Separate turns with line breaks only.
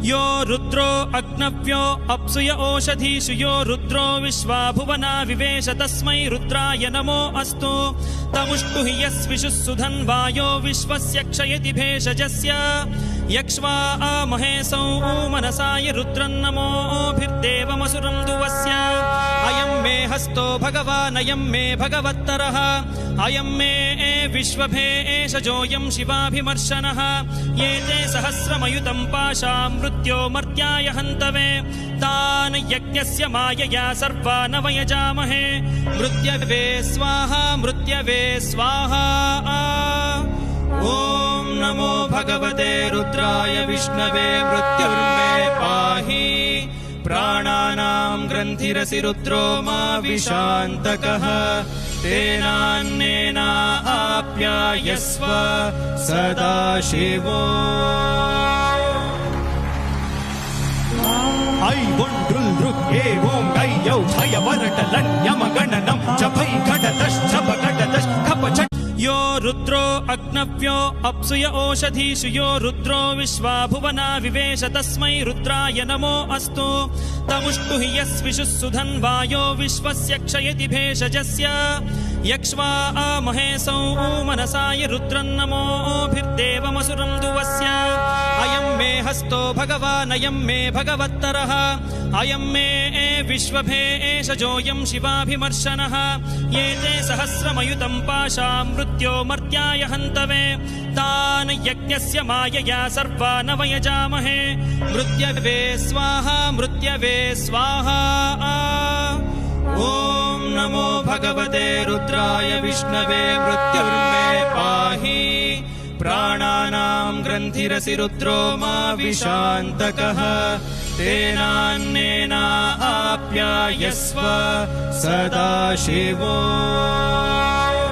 यो रुद्रो अग्नव्यो अप्सुय ओषधीषु यो रुद्रो विश्वा भुवना विवेश तस्मै रुद्राय नमो अस्तु तमुष्टु हि यस्विषुः सुधन्वायो विश्वस्य क्षयति भेषजस्य यक्ष्वा महेशौ मनसाय रुद्रन्नमोभिर्देवमसुरं दुवस्य अयं मे हस्तो भगवान् अयं मे भगवत्तरः अयं मे विश्वभेषजोऽयं शिवाभिमर्शनः ये ते सहस्रमयुतं पाशा मृत्यो मर्त्याय हन्तवे तान् यज्ञस्य मायया सर्वान् वयजामहे मृत्यवे स्वाहा मृत्यवे स्वाहा ॐ नमो भगवते रुद्राय विष्णवे मृत्युर्मे पाहि प्राणानां ग्रन्थिरसि रुद्रो मा विशान्तकः तेनान्नेना आप्यायस्व सदा शिवो
ऐ वोण्ड्रुल् एवं गयौ छय वरटलन्यमगणनं जपै घटतश्चप घटतश् खपच
यो रुद्रो अग्नव्यो अप्सुय ओषधीषु यो रुद्रो विश्वा भुवना विवेश तस्मै रुद्राय नमो अस्तु तमुष्टु हि यस्विषुः सुधन्वायो विश्वस्य क्षयति भेषजस्य यक्ष्वा महेशौ मनसाय रुद्रन्नमोभिर्देवमसुरं दुवस्य अयं मे हस्तो भगवान् अयं मे भगवत्तरः अयं मे विश्वभेषजोऽयं शिवाभिमर्शनः ये ते सहस्रमयुतं पाशा मृत्यो मर्त्याय हन्तवे तान् यज्ञस्य मायया सर्वान् वयजामहे मृत्यवे स्वाहा मृत्यवे स्वाहा ॐ नमो भगवते रुद्राय विष्णवे मृत्युर्मे पाहि प्राणानां ग्रन्थिरसि रुद्रो मा विशान्तकः तेनान्नेना आप्यायस्व सदा शिवो